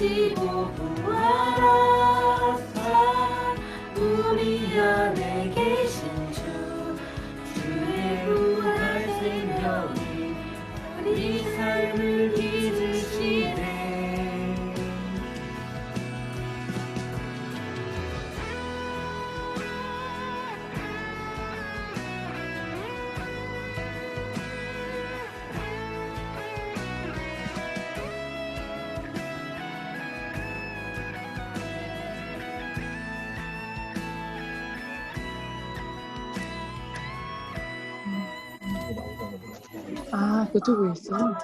죽으시고 부활하사 우리 안에 계신 주 주의 부활 생명이 우리 삶을 빚으시네. 아, 그쪽에 있어요?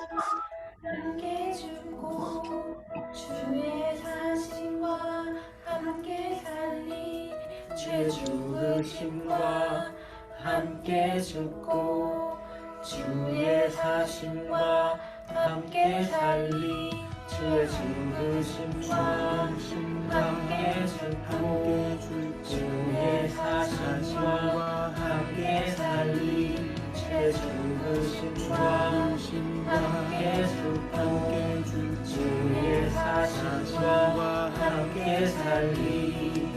함께 죽고 주의 사신과 함께 살리 죄 죽으심과 함께 죽고 주의 사신과 함께 살리 죄 죽으심과 함께 죽고 주의 사신과 함께 살리 죄 죽으심과 함께 죽고 주의 사신과 함께 살리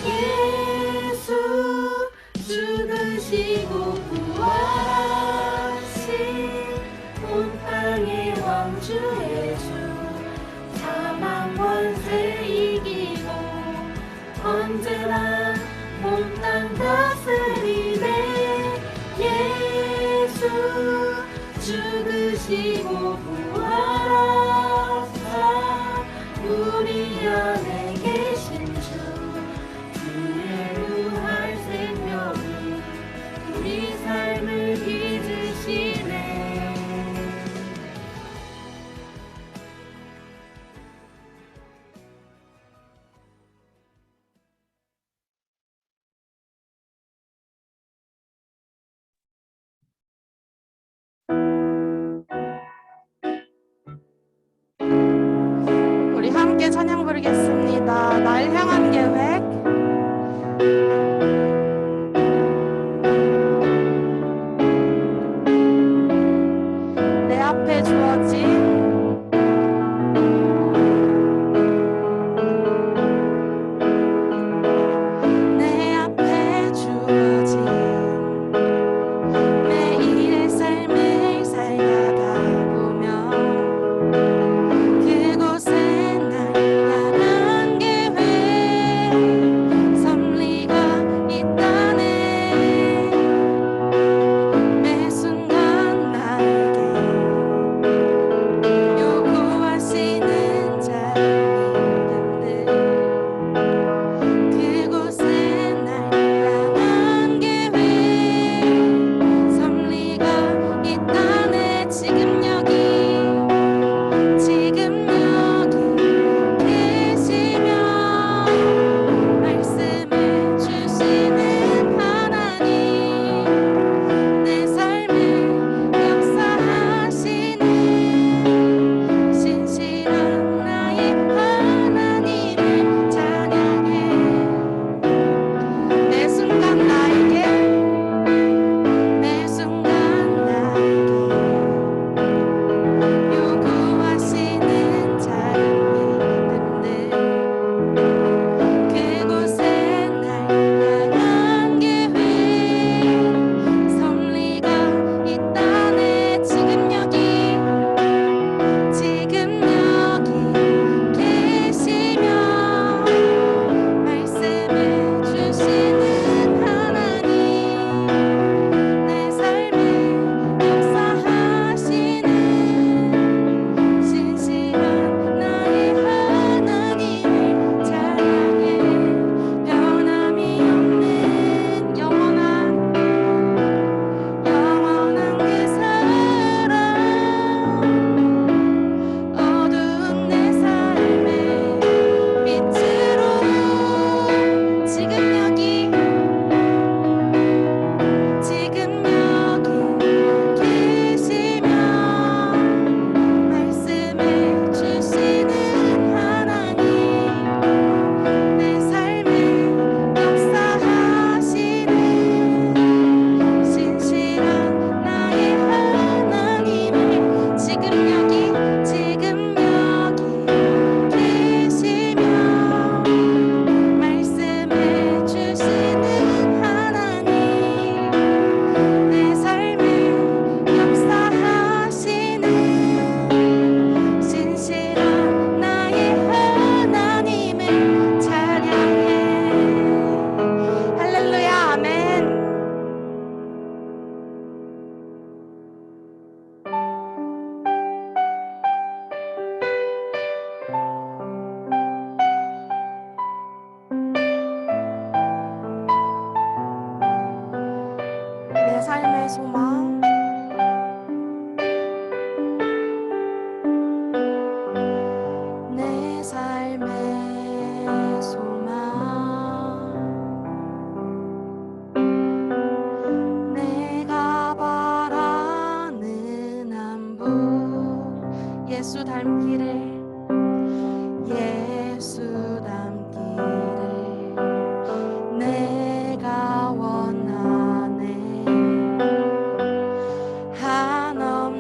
예수 죽으시고 부활하신 온 땅의 왕주의 주 사망 권세 이기고 언제나 온 땅 다스리네. 예수 죽으시고 부활하사 우리 안에 계신 주 주의 부활 생명이 우리 삶을 빚으시네. 우리 함께 찬양 부르겠습니다. 날 향한 계획. 내 앞에 주어진 내 앞에 주어진 매일의 삶을 살아가보며 그곳에 날 향한 계획 섭리가 있다네. 매 순간 나에게 소망 내 삶의 소망 내가 바라는 한분 예수 닮기를 예수 닮기를 내가 원하네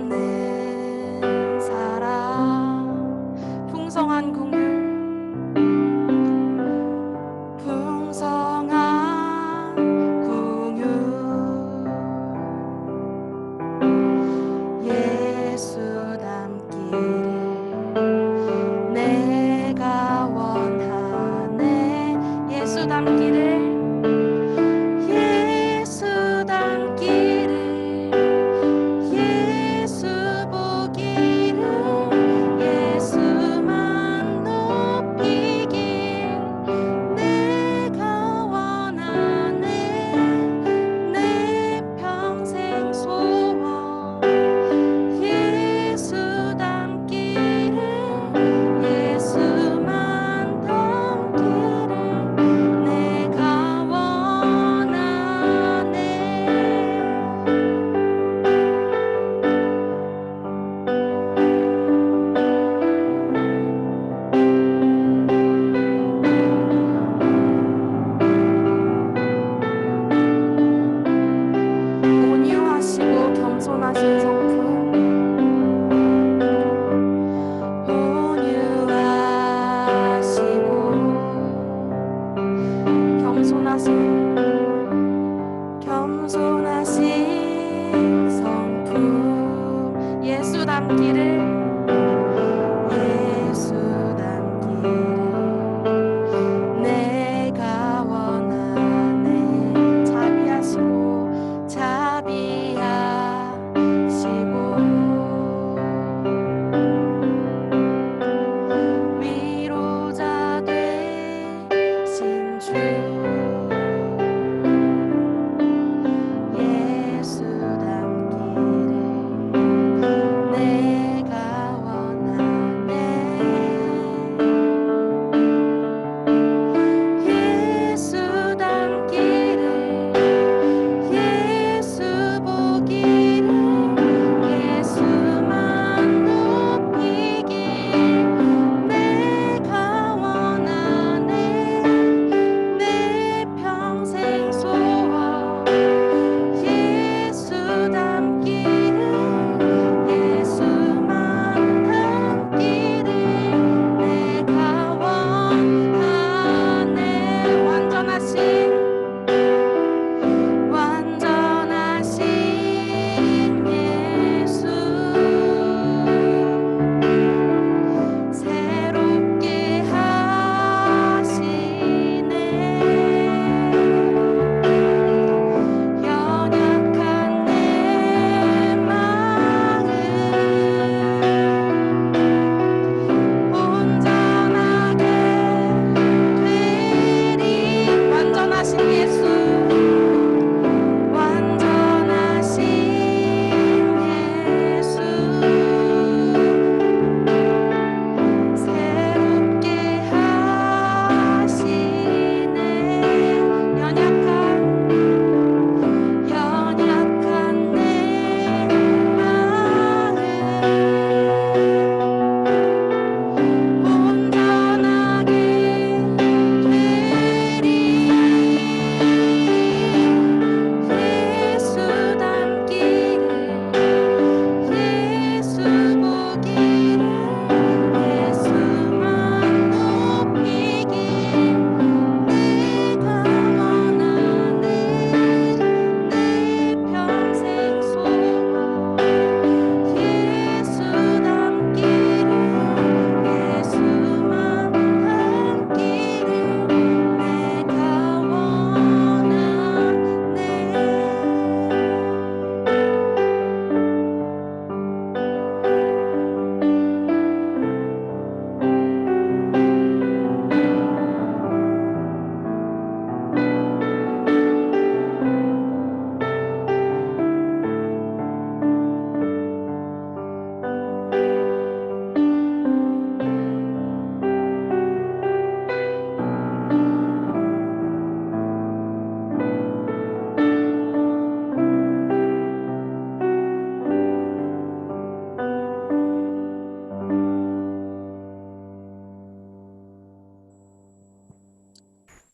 한없는 사랑 풍성한 궁율 풍성한 궁율 예수 닮기를 내가 원하네 예수 닮기를 예수 닮기를 예수 보기를 예수만 높이길 내가 원하네 내 평생 소원 예수 닮기를 예수만 닮기를 내가 원하네 온유하시고 겸손하신 성품 온유하시고 겸손하신 성품 예수 닮기를 예수 닮기를 내가 원하네 자비하시고 위로자 되신 주 예수 닮기를 내가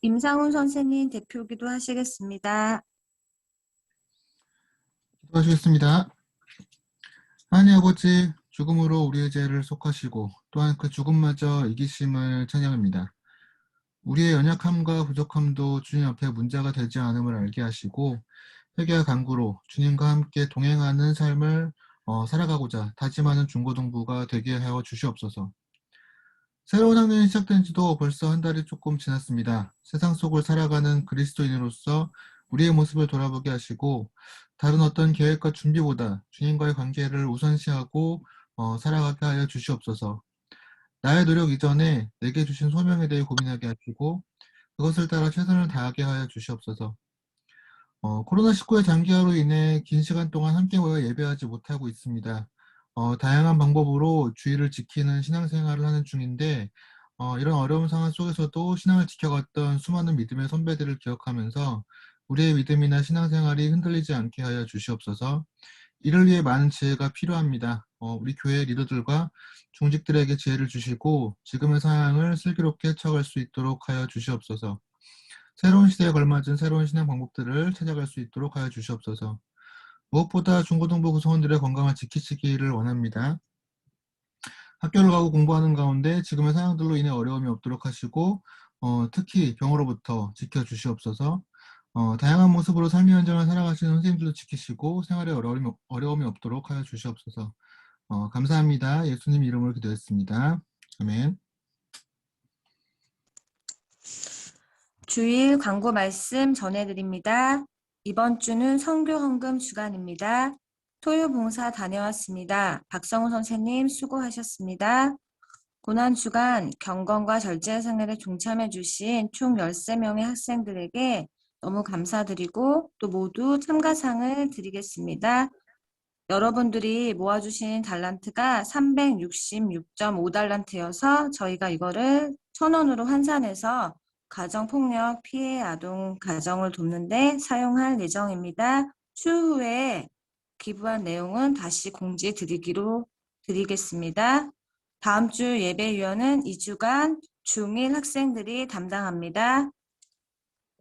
임상훈 선생님 대표기도 하시겠습니다. 기도하시겠습니다. 하나님 아버지, 죽음으로 우리의 죄를 속하시고 또한 그 죽음마저 이기심을 찬양합니다. 우리의 연약함과 부족함도 주님 앞에 문제가 되지 않음을 알게 하시고 회개와 간구로 주님과 함께 동행하는 삶을 살아가고자 다짐하는 중고등부가 되게 하여 주시옵소서. 새로운 학년이 시작된 지도 벌써 한 달이 조금 지났습니다. 세상 속을 살아가는 그리스도인으로서 우리의 모습을 돌아보게 하시고 다른 어떤 계획과 준비보다 주님과의 관계를 우선시하고 살아가게 하여 주시옵소서. 나의 노력 이전에 내게 주신 소명에 대해 고민하게 하시고 그것을 따라 최선을 다하게 하여 주시옵소서. 코로나19의 장기화로 인해 긴 시간 동안 함께 모여 예배하지 못하고 있습니다. 다양한 방법으로 주의를 지키는 신앙생활을 하는 중인데 이런 어려운 상황 속에서도 신앙을 지켜갔던 수많은 믿음의 선배들을 기억하면서 우리의 믿음이나 신앙생활이 흔들리지 않게 하여 주시옵소서. 이를 위해 많은 지혜가 필요합니다. 우리 교회 리더들과 중직들에게 지혜를 주시고 지금의 상황을 슬기롭게 헤쳐갈 수 있도록 하여 주시옵소서. 새로운 시대에 걸맞은 새로운 신앙 방법들을 찾아갈 수 있도록 하여 주시옵소서. 무엇보다 중고등부 구성원들의 건강을 지키시기를 원합니다. 학교를 가고 공부하는 가운데 지금의 상황들로 인해 어려움이 없도록 하시고 특히 병으로부터 지켜주시옵소서. 다양한 모습으로 삶의 현장을 살아가시는 선생님들도 지키시고 생활에 어려움이 없도록 하여 주시옵소서. 감사합니다. 예수님 이름으로 기도했습니다. 아멘. 주일 광고 말씀 전해드립니다. 이번 주는 선교 헌금 주간입니다. 토요 봉사 다녀왔습니다. 박성우 선생님 수고하셨습니다. 고난 주간 경건과 절제 생활에 동참해 주신 총 13명의 학생들에게 너무 감사드리고 또 모두 참가상을 드리겠습니다. 여러분들이 모아주신 달란트가 366.5달란트여서 저희가 이거를 1,000원으로 환산해서 가정폭력 피해 아동 가정을 돕는데 사용할 예정입니다. 추후에 기부한 내용은 다시 공지 드리겠습니다. 다음 주 예배위원은 2주간 중1 학생들이 담당합니다.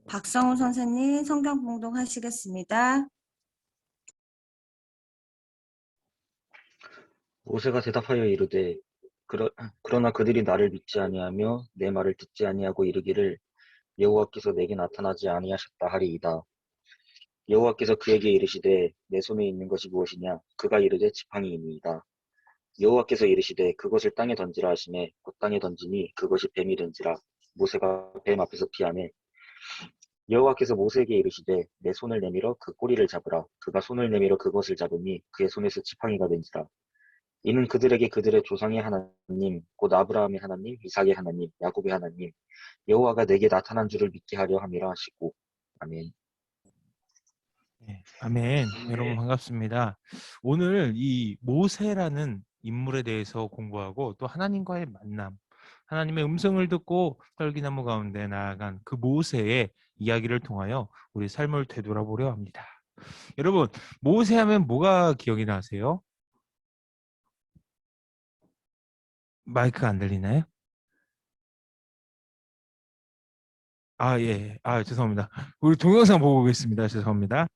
박성우 선생님 성경 봉독하시겠습니다. 모세가 대답하여 이르되 그러나 그들이 나를 믿지 아니하며 내 말을 듣지 아니하고 이르기를 여호와께서 내게 나타나지 아니하셨다 하리이다. 여호와께서 그에게 이르시되 내 손에 있는 것이 무엇이냐? 그가 이르되 지팡이이니이다. 여호와께서 이르시되 그것을 땅에 던지라 하시매 곧 땅에 던지니 그것이 뱀이 된지라. 모세가 뱀 앞에서 피하매 여호와께서 모세에게 이르시되 내 손을 내밀어 그 꼬리를 잡으라. 그가 손을 내밀어 그것을 잡으니 그의 손에서 지팡이가 된지라. 이는 그들에게 그들의 조상의 하나님 곧 아브라함의 하나님 이삭의 하나님 야곱의 하나님 여호와가 내게 나타난 줄을 믿게 하려 함이라 하시고. 아멘. 네, 아멘. 여러분 반갑습니다. 오늘 이 모세라는 인물에 대해서 공부하고 또 하나님과의 만남, 하나님의 음성을 듣고 떨기나무 가운데 나아간 그 모세의 이야기를 통하여 우리 삶을 되돌아보려 합니다. 여러분, 모세하면 뭐가 기억이 나세요? 마이크가 안 들리나요? 아, 예. 아, 죄송합니다. 우리 동영상 보고 오겠습니다. 죄송합니다.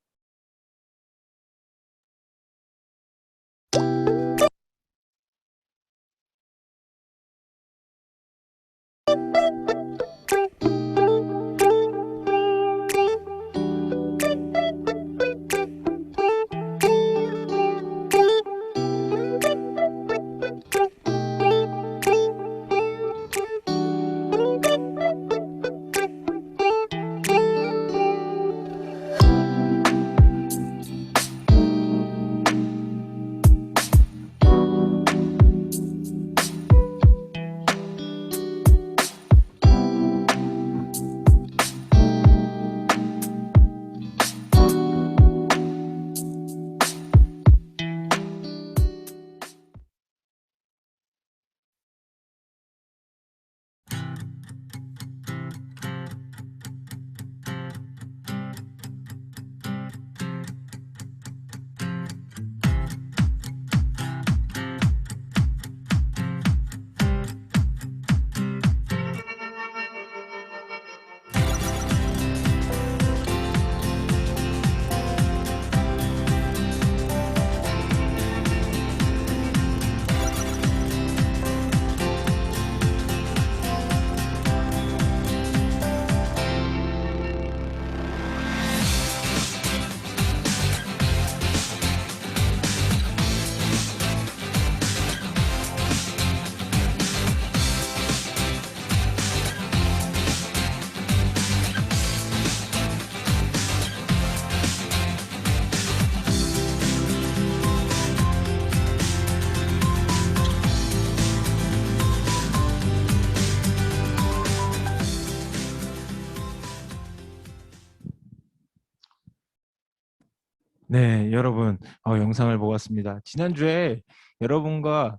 네, 여러분 영상을 보았습니다. 지난주에 여러분과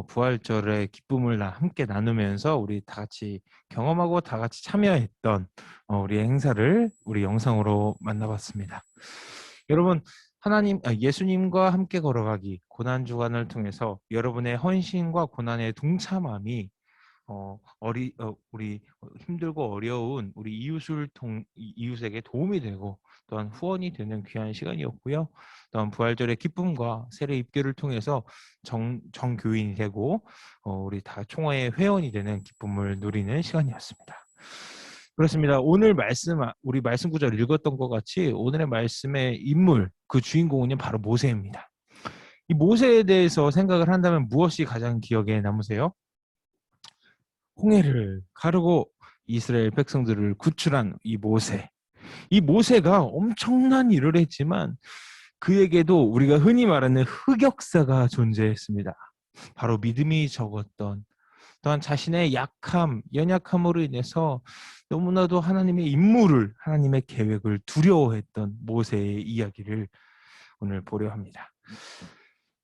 부활절의 기쁨을 함께 나누면서 우리 다 같이 경험하고 다 같이 참여했던 우리 행사를 우리 영상으로 만나봤습니다. 여러분, 예수님과 함께 걸어가기 고난 주간을 통해서 여러분의 헌신과 고난의 동참함이 우리 힘들고 어려운 우리 이웃에게 도움이 되고 또한 후원이 되는 귀한 시간이었고요. 또한 부활절의 기쁨과 세례 입교를 통해서 정교인이 되고 우리 다 총회의 회원이 되는 기쁨을 누리는 시간이었습니다. 그렇습니다. 오늘 우리 말씀 구절 읽었던 것 같이 오늘의 말씀의 인물, 그 주인공은 바로 모세입니다. 이 모세에 대해서 생각을 한다면 무엇이 가장 기억에 남으세요? 홍해를 가르고 이스라엘 백성들을 구출한 이 모세. 이 모세가 엄청난 일을 했지만 그에게도 우리가 흔히 말하는 흑역사가 존재했습니다. 바로 믿음이 적었던, 또한 자신의 연약함으로 인해서 너무나도 하나님의 임무를, 하나님의 계획을 두려워했던 모세의 이야기를 오늘 보려 합니다.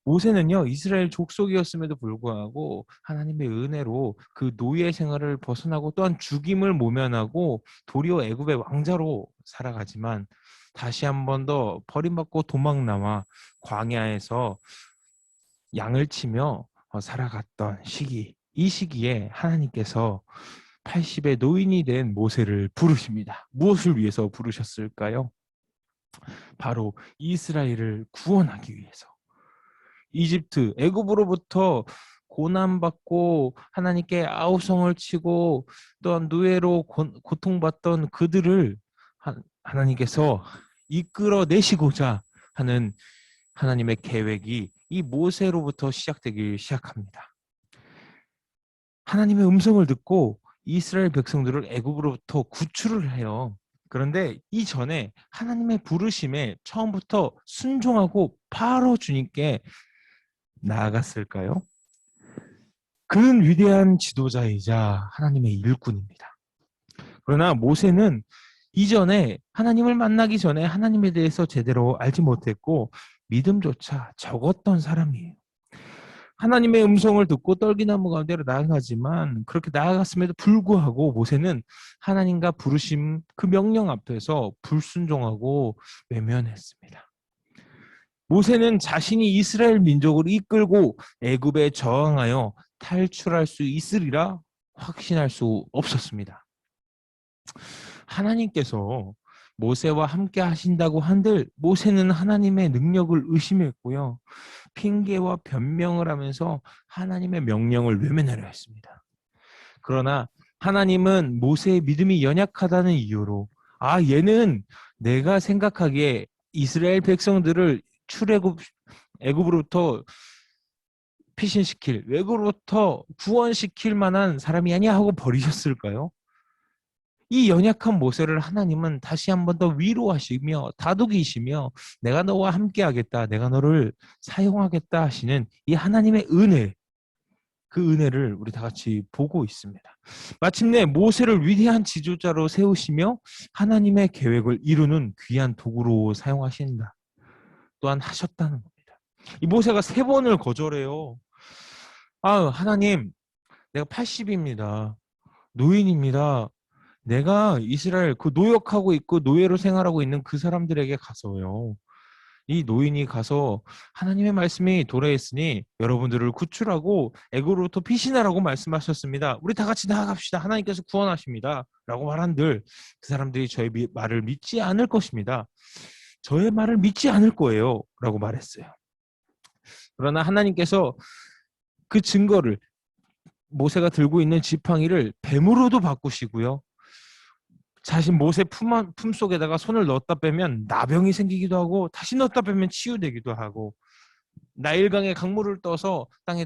모세는요, 이스라엘 족속이었음에도 불구하고 하나님의 은혜로 그 노예 생활을 벗어나고 또한 죽임을 모면하고 도리어 애굽의 왕자로 살아가지만 다시 한 번 더 버림받고 도망나와 광야에서 양을 치며 살아갔던 시기, 이 시기에 하나님께서 80의 노인이 된 모세를 부르십니다. 무엇을 위해서 부르셨을까요? 바로 이스라엘을 구원하기 위해서. 애굽으로부터 고난받고 하나님께 아우성을 치고 또한 노예로 고통받던 그들을 하나님께서 이끌어내시고자 하는 하나님의 계획이 이 모세로부터 시작합니다. 하나님의 음성을 듣고 이스라엘 백성들을 애굽으로부터 구출을 해요. 그런데 이전에 하나님의 부르심에 처음부터 순종하고 바로 주님께 나아갔을까요? 그는 위대한 지도자이자 하나님의 일꾼입니다. 그러나 모세는 이전에 하나님을 만나기 전에 하나님에 대해서 제대로 알지 못했고 믿음조차 적었던 사람이에요. 하나님의 음성을 듣고 떨기나무 가운데로 나아가지만 그렇게 나아갔음에도 불구하고 모세는 하나님과 부르심 그 명령 앞에서 불순종하고 외면했습니다. 모세는 자신이 이스라엘 민족을 이끌고 애굽에 저항하여 탈출할 수 있으리라 확신할 수 없었습니다. 하나님께서 모세와 함께 하신다고 한들 모세는 하나님의 능력을 의심했고요. 핑계와 변명을 하면서 하나님의 명령을 외면하려 했습니다. 그러나 하나님은 모세의 믿음이 연약하다는 이유로 얘는 내가 생각하기에 이스라엘 백성들을 애굽으로부터 피신시킬, 애굽으로부터 구원시킬 만한 사람이 아니야 하고 버리셨을까요? 이 연약한 모세를 하나님은 다시 한 번 더 위로하시며 다독이시며 내가 너와 함께 하겠다, 내가 너를 사용하겠다 하시는 이 하나님의 은혜, 그 은혜를 우리 다 같이 보고 있습니다. 마침내 모세를 위대한 지도자로 세우시며 하나님의 계획을 이루는 귀한 도구로 사용하신다. 또한 하셨다는 겁니다. 이 모세가 3번을 거절해요. 하나님, 내가 80입니다. 노인입니다. 내가 이스라엘 그 노역하고 있고 노예로 생활하고 있는 그 사람들에게 가서요. 이 노인이 가서 하나님의 말씀이 도래했으니 여러분들을 구출하고 애굽으로부터 피신하라고 말씀하셨습니다. 우리 다 같이 나아갑시다. 하나님께서 구원하십니다. 라고 말한들 그 사람들이 저의 말을 믿지 않을 것입니다. 저의 말을 믿지 않을 거예요. 라고 말했어요. 그러나 하나님께서 그 증거를 모세가 들고 있는 지팡이를 뱀으로도 바꾸시고요. 자신 모세 품속에다가 손을 넣었다 빼면 나병이 생기기도 하고 다시 넣었다 빼면 치유되기도 하고 나일강에 강물을 떠서 땅에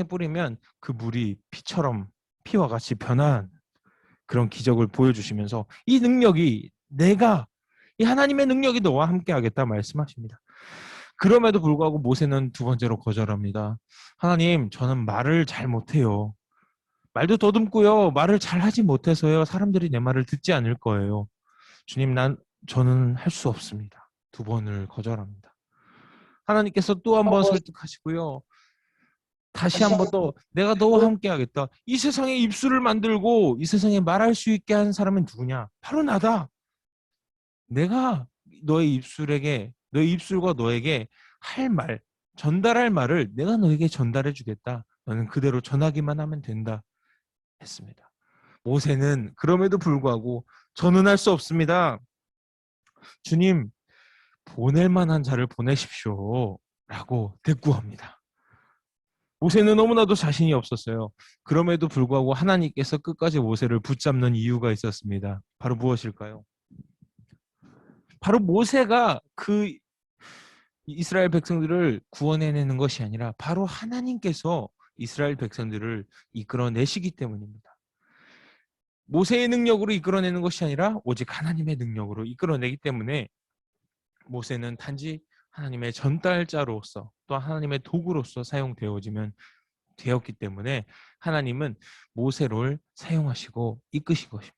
뿌리면 그 물이 피와 같이 변한 그런 기적을 보여주시면서 이 능력이 이 하나님의 능력이 너와 함께 하겠다 말씀하십니다. 그럼에도 불구하고 모세는 2번째로 거절합니다. 하나님, 저는 말을 잘 못해요. 말도 더듬고요. 말을 잘 하지 못해서요. 사람들이 내 말을 듣지 않을 거예요. 주님, 저는 할 수 없습니다. 2번을 거절합니다. 하나님께서 또 한 번 설득하시고요. 다시 한 번 더 내가 너와 함께 하겠다. 이 세상에 입술을 만들고 이 세상에 말할 수 있게 한 사람은 누구냐? 바로 나다. 내가 너의 입술과 너에게 할 말, 전달할 말을 내가 너에게 전달해 주겠다. 너는 그대로 전하기만 하면 된다. 했습니다. 모세는 그럼에도 불구하고 저는 할 수 없습니다. 주님, 보낼 만한 자를 보내십시오. 라고 대꾸합니다. 모세는 너무나도 자신이 없었어요. 그럼에도 불구하고 하나님께서 끝까지 모세를 붙잡는 이유가 있었습니다. 바로 무엇일까요? 바로 모세가 그 이스라엘 백성들을 구원해내는 것이 아니라 바로 하나님께서 이스라엘 백성들을 이끌어내시기 때문입니다. 모세의 능력으로 이끌어내는 것이 아니라 오직 하나님의 능력으로 이끌어내기 때문에 모세는 단지 하나님의 전달자로서 또 하나님의 도구로서 사용되어지면 되었기 때문에 하나님은 모세를 사용하시고 이끄신 것입니다.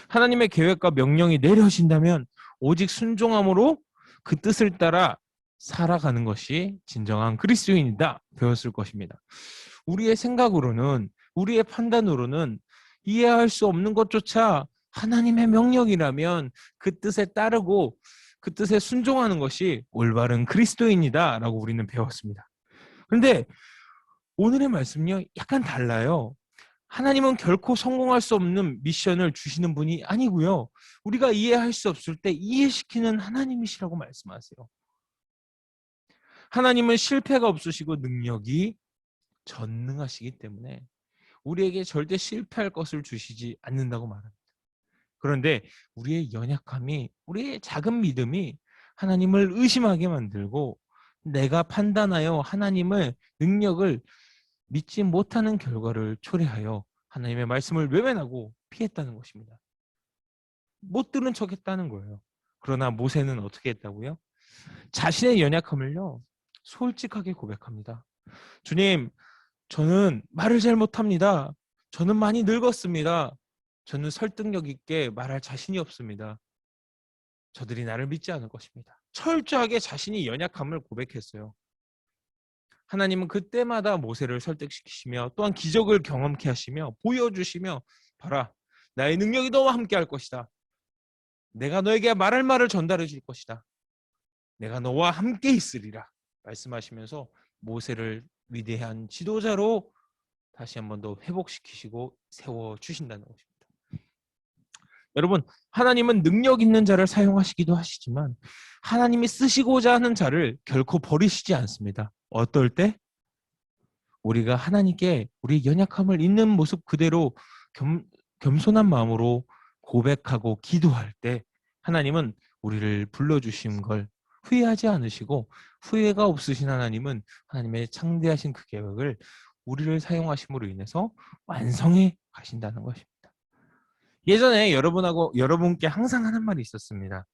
하나님의 계획과 명령이 내려진다면 오직 순종함으로 그 뜻을 따라 살아가는 것이 진정한 그리스도인이다 배웠을 것입니다. 우리의 생각으로는 우리의 판단으로는 이해할 수 없는 것조차 하나님의 명령이라면 그 뜻에 따르고 그 뜻에 순종하는 것이 올바른 그리스도인이다 라고 우리는 배웠습니다. 그런데 오늘의 말씀은요 약간 달라요. 하나님은 결코 성공할 수 없는 미션을 주시는 분이 아니고요. 우리가 이해할 수 없을 때 이해시키는 하나님이시라고 말씀하세요. 하나님은 실패가 없으시고 능력이 전능하시기 때문에 우리에게 절대 실패할 것을 주시지 않는다고 말합니다. 그런데 우리의 연약함이, 우리의 작은 믿음이 하나님을 의심하게 만들고 내가 판단하여 하나님의 능력을 믿지 못하는 결과를 초래하여 하나님의 말씀을 외면하고 피했다는 것입니다. 못 들은 척했다는 거예요. 그러나 모세는 어떻게 했다고요? 자신의 연약함을요 솔직하게 고백합니다. 주님, 저는 말을 잘 못합니다. 저는 많이 늙었습니다. 저는 설득력 있게 말할 자신이 없습니다. 저들이 나를 믿지 않을 것입니다. 철저하게 자신이 연약함을 고백했어요. 하나님은 그때마다 모세를 설득시키시며 또한 기적을 경험케 하시며 보여주시며 봐라, 나의 능력이 너와 함께 할 것이다. 내가 너에게 말할 말을 전달해 줄 것이다. 내가 너와 함께 있으리라 말씀하시면서 모세를 위대한 지도자로 다시 한 번 더 회복시키시고 세워주신다는 것입니다. 여러분, 하나님은 능력 있는 자를 사용하시기도 하시지만 하나님이 쓰시고자 하는 자를 결코 버리시지 않습니다. 어떨 때? 우리가 하나님께 우리의 연약함을 있는 모습 그대로 겸손한 마음으로 고백하고 기도할 때 하나님은 우리를 불러주신 걸 후회하지 않으시고 후회가 없으신 하나님은 하나님의 창대하신 그 계획을 우리를 사용하심으로 인해서 완성해 가신다는 것입니다. 예전에 여러분께 항상 하는 말이 있었습니다.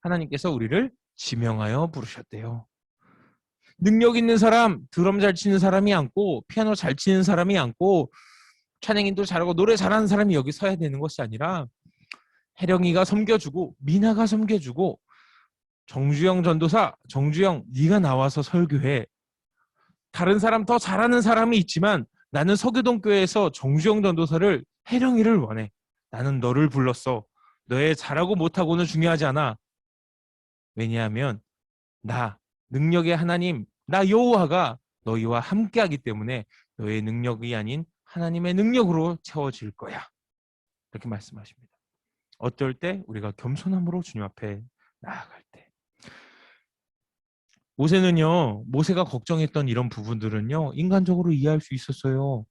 하나님께서 우리를 지명하여 부르셨대요. 능력 있는 사람, 드럼 잘 치는 사람이 앉고 피아노 잘 치는 사람이 앉고 찬양인도 잘하고 노래 잘하는 사람이 여기 서야 되는 것이 아니라 혜령이가 섬겨주고 미나가 섬겨주고 정주영 전도사, 정주영 네가 나와서 설교해. 다른 사람 더 잘하는 사람이 있지만 나는 서교동 교회에서 정주영 전도사를 혜령이를 원해. 나는 너를 불렀어. 너의 잘하고 못하고는 중요하지 않아. 왜냐하면 나 능력의 하나님, 나 여호와가 너희와 함께하기 때문에 너의 능력이 아닌 하나님의 능력으로 채워질 거야. 이렇게 말씀하십니다. 어떨 때? 우리가 겸손함으로 주님 앞에 나아갈 때. 모세가 걱정했던 이런 부분들은요 인간적으로 이해할 수 있었어요.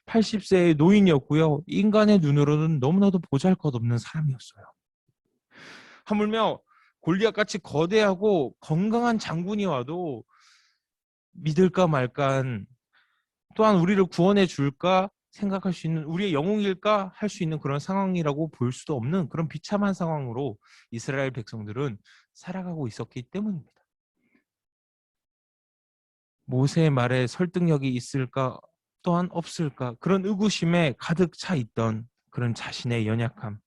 80세의 노인이었고요. 인간의 눈으로는 너무나도 보잘것없는 사람이었어요. 하물며 골리앗같이 거대하고 건강한 장군이 와도 믿을까 말까한, 또한 우리를 구원해 줄까 생각할 수 있는, 우리의 영웅일까 할 수 있는 그런 상황이라고 볼 수도 없는 그런 비참한 상황으로 이스라엘 백성들은 살아가고 있었기 때문입니다. 모세의 말에 설득력이 있을까 또한 없을까, 그런 의구심에 가득 차 있던 그런 자신의 연약함.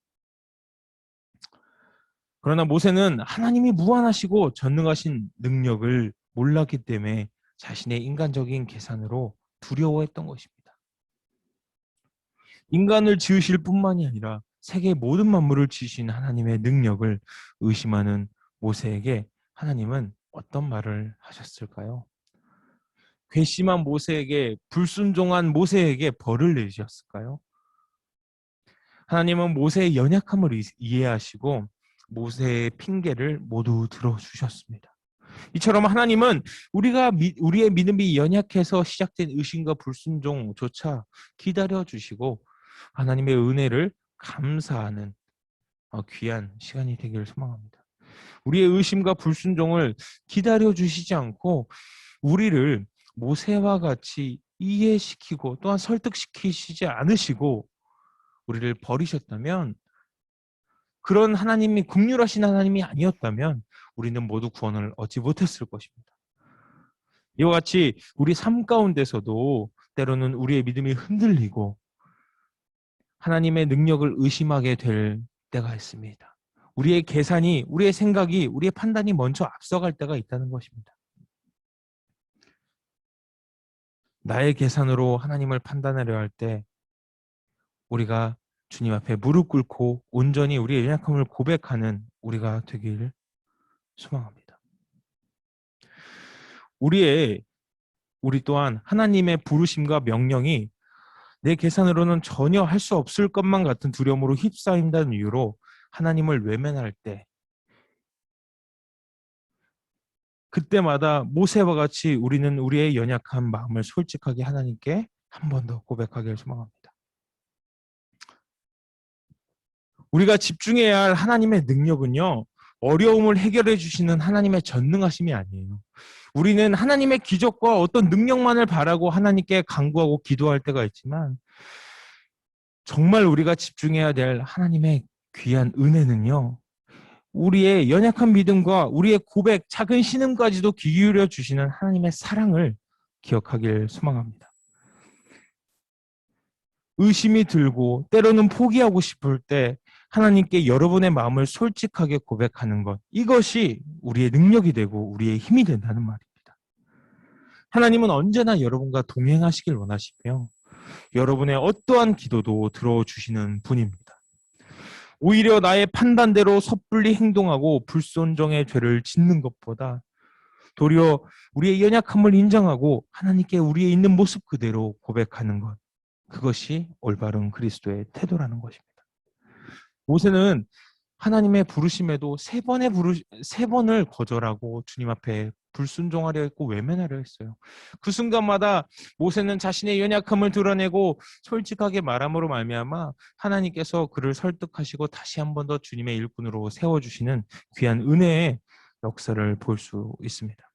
그러나 모세는 하나님이 무한하시고 전능하신 능력을 몰랐기 때문에 자신의 인간적인 계산으로 두려워했던 것입니다. 인간을 지으실 뿐만이 아니라 세계 모든 만물을 지으신 하나님의 능력을 의심하는 모세에게 하나님은 어떤 말을 하셨을까요? 괘씸한 모세에게, 불순종한 모세에게 벌을 내주셨을까요? 하나님은 모세의 연약함을 이해하시고 모세의 핑계를 모두 들어주셨습니다. 이처럼 하나님은 우리의 믿음이 연약해서 시작된 의심과 불순종조차 기다려주시고 하나님의 은혜를 감사하는 귀한 시간이 되기를 소망합니다. 우리의 의심과 불순종을 기다려주시지 않고 우리를 모세와 같이 이해시키고 또한 설득시키시지 않으시고 우리를 버리셨다면, 그런 하나님이 긍휼하신 하나님이 아니었다면 우리는 모두 구원을 얻지 못했을 것입니다. 이와 같이 우리 삶 가운데서도 때로는 우리의 믿음이 흔들리고 하나님의 능력을 의심하게 될 때가 있습니다. 우리의 계산이, 우리의 생각이, 우리의 판단이 먼저 앞서갈 때가 있다는 것입니다. 나의 계산으로 하나님을 판단하려 할 때 우리가 주님 앞에 무릎 꿇고 온전히 우리의 연약함을 고백하는 우리가 되길 소망합니다. 우리 또한 하나님의 부르심과 명령이 내 계산으로는 전혀 할 수 없을 것만 같은 두려움으로 휩싸인다는 이유로 하나님을 외면할 때, 그때마다 모세와 같이 우리는 우리의 연약한 마음을 솔직하게 하나님께 한 번 더 고백하기를 소망합니다. 우리가 집중해야 할 하나님의 능력은요, 어려움을 해결해 주시는 하나님의 전능하심이 아니에요. 우리는 하나님의 기적과 어떤 능력만을 바라고 하나님께 간구하고 기도할 때가 있지만, 정말 우리가 집중해야 될 하나님의 귀한 은혜는요, 우리의 연약한 믿음과 우리의 고백, 작은 신음까지도 귀 기울여 주시는 하나님의 사랑을 기억하길 소망합니다. 의심이 들고 때로는 포기하고 싶을 때 하나님께 여러분의 마음을 솔직하게 고백하는 것, 이것이 우리의 능력이 되고 우리의 힘이 된다는 말입니다. 하나님은 언제나 여러분과 동행하시길 원하시며 여러분의 어떠한 기도도 들어주시는 분입니다. 오히려 나의 판단대로 섣불리 행동하고 불순종의 죄를 짓는 것보다 도리어 우리의 연약함을 인정하고 하나님께 우리의 있는 모습 그대로 고백하는 것, 그것이 올바른 그리스도의 태도라는 것입니다. 모세는 하나님의 부르심에도 세 번을 거절하고 주님 앞에 불순종하려 했고 외면하려 했어요. 그 순간마다 모세는 자신의 연약함을 드러내고 솔직하게 말함으로 말미암아 하나님께서 그를 설득하시고 다시 한 번 더 주님의 일꾼으로 세워주시는 귀한 은혜의 역사를 볼 수 있습니다.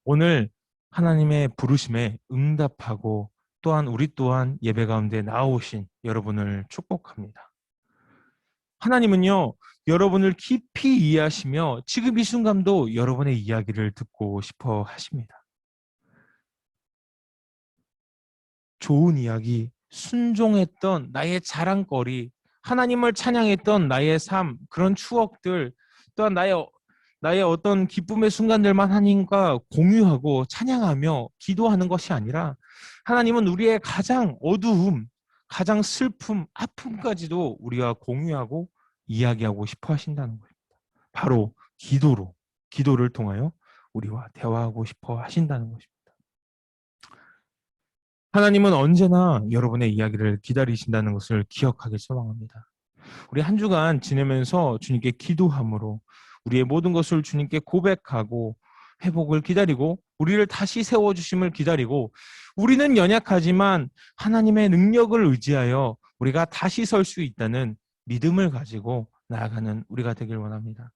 오늘 하나님의 부르심에 응답하고 또한 우리 또한 예배 가운데 나오신 여러분을 축복합니다. 하나님은요, 여러분을 깊이 이해하시며 지금 이 순간도 여러분의 이야기를 듣고 싶어 하십니다. 좋은 이야기, 순종했던 나의 자랑거리, 하나님을 찬양했던 나의 삶, 그런 추억들, 또한 나의 어떤 기쁨의 순간들만 하나님과 공유하고 찬양하며 기도하는 것이 아니라 하나님은 우리의 가장 어두움, 가장 슬픔, 아픔까지도 우리와 공유하고 이야기하고 싶어 하신다는 것입니다. 바로 기도를 통하여 우리와 대화하고 싶어 하신다는 것입니다. 하나님은 언제나 여러분의 이야기를 기다리신다는 것을 기억하길 소망합니다. 우리 한 주간 지내면서 주님께 기도함으로 우리의 모든 것을 주님께 고백하고 회복을 기다리고 우리를 다시 세워주심을 기다리고 우리는 연약하지만 하나님의 능력을 의지하여 우리가 다시 설 수 있다는 믿음을 가지고 나아가는 우리가 되길 원합니다.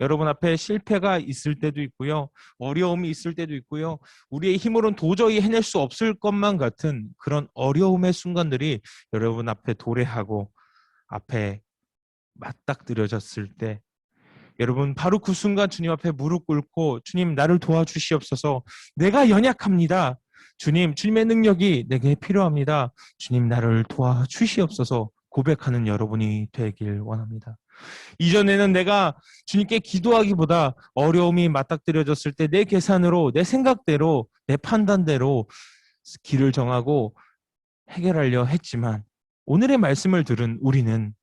여러분 앞에 실패가 있을 때도 있고요. 어려움이 있을 때도 있고요. 우리의 힘으로는 도저히 해낼 수 없을 것만 같은 그런 어려움의 순간들이 여러분 앞에 도래하고 앞에 맞닥뜨려졌을 때 여러분 바로 그 순간 주님 앞에 무릎 꿇고 주님 나를 도와주시옵소서. 내가 연약합니다. 주님의 능력이 내게 필요합니다. 주님 나를 도와주시옵소서. 고백하는 여러분이 되길 원합니다. 이전에는 내가 주님께 기도하기보다 어려움이 맞닥뜨려졌을 때 내 계산으로, 내 생각대로, 내 판단대로 길을 정하고 해결하려 했지만 오늘의 말씀을 들은 우리는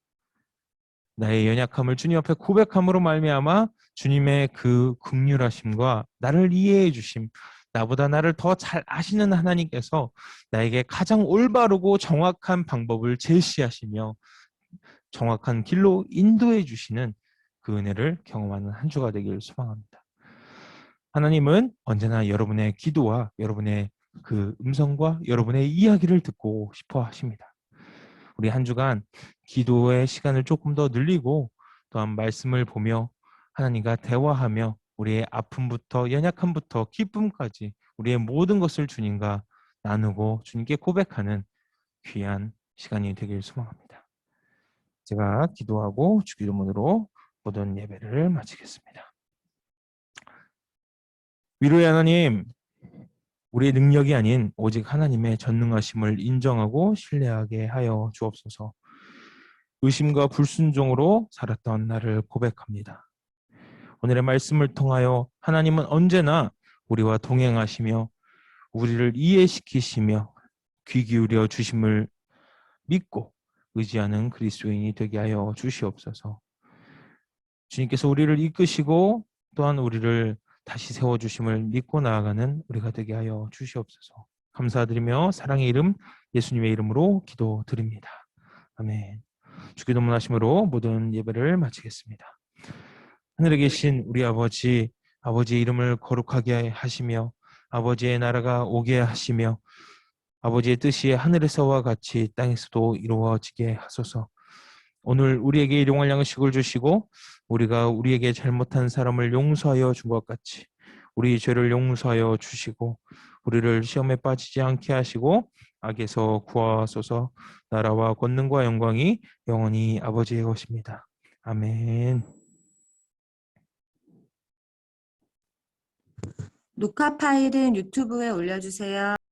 나의 연약함을 주님 앞에 고백함으로 말미암아 주님의 그 긍휼하심과 나를 이해해 주심, 나보다 나를 더 잘 아시는 하나님께서 나에게 가장 올바르고 정확한 방법을 제시하시며 정확한 길로 인도해 주시는 그 은혜를 경험하는 한 주가 되길 소망합니다. 하나님은 언제나 여러분의 기도와 여러분의 그 음성과 여러분의 이야기를 듣고 싶어 하십니다. 우리 한 주간 기도의 시간을 조금 더 늘리고 또한 말씀을 보며 하나님과 대화하며 우리의 아픔부터 연약함부터 기쁨까지 우리의 모든 것을 주님과 나누고 주님께 고백하는 귀한 시간이 되길 소망합니다. 제가 기도하고 주기도문으로 모든 예배를 마치겠습니다. 위로의 하나님, 우리의 능력이 아닌 오직 하나님의 전능하심을 인정하고 신뢰하게 하여 주옵소서. 의심과 불순종으로 살았던 나를 고백합니다. 오늘의 말씀을 통하여 하나님은 언제나 우리와 동행하시며 우리를 이해시키시며 귀 기울여 주심을 믿고 의지하는 그리스도인이 되게 하여 주시옵소서. 주님께서 우리를 이끄시고 또한 우리를 다시 세워주심을 믿고 나아가는 우리가 되게 하여 주시옵소서. 감사드리며 사랑의 이름 예수님의 이름으로 기도드립니다. 아멘. 주기도문 하심으로 모든 예배를 마치겠습니다. 하늘에 계신 우리 아버지, 아버지의 이름을 거룩하게 하시며 아버지의 나라가 오게 하시며 아버지의 뜻이 하늘에서와 같이 땅에서도 이루어지게 하소서. 오늘 우리에게 일용할 양식을 주시고 우리가 우리에게 잘못한 사람을 용서하여 준 것 같이 우리 죄를 용서하여 주시고 우리를 시험에 빠지지 않게 하시고 악에서 구하소서. 나라와 권능과 영광이 영원히 아버지의 것입니다. 아멘. 녹화 파일은 유튜브에 올려주세요.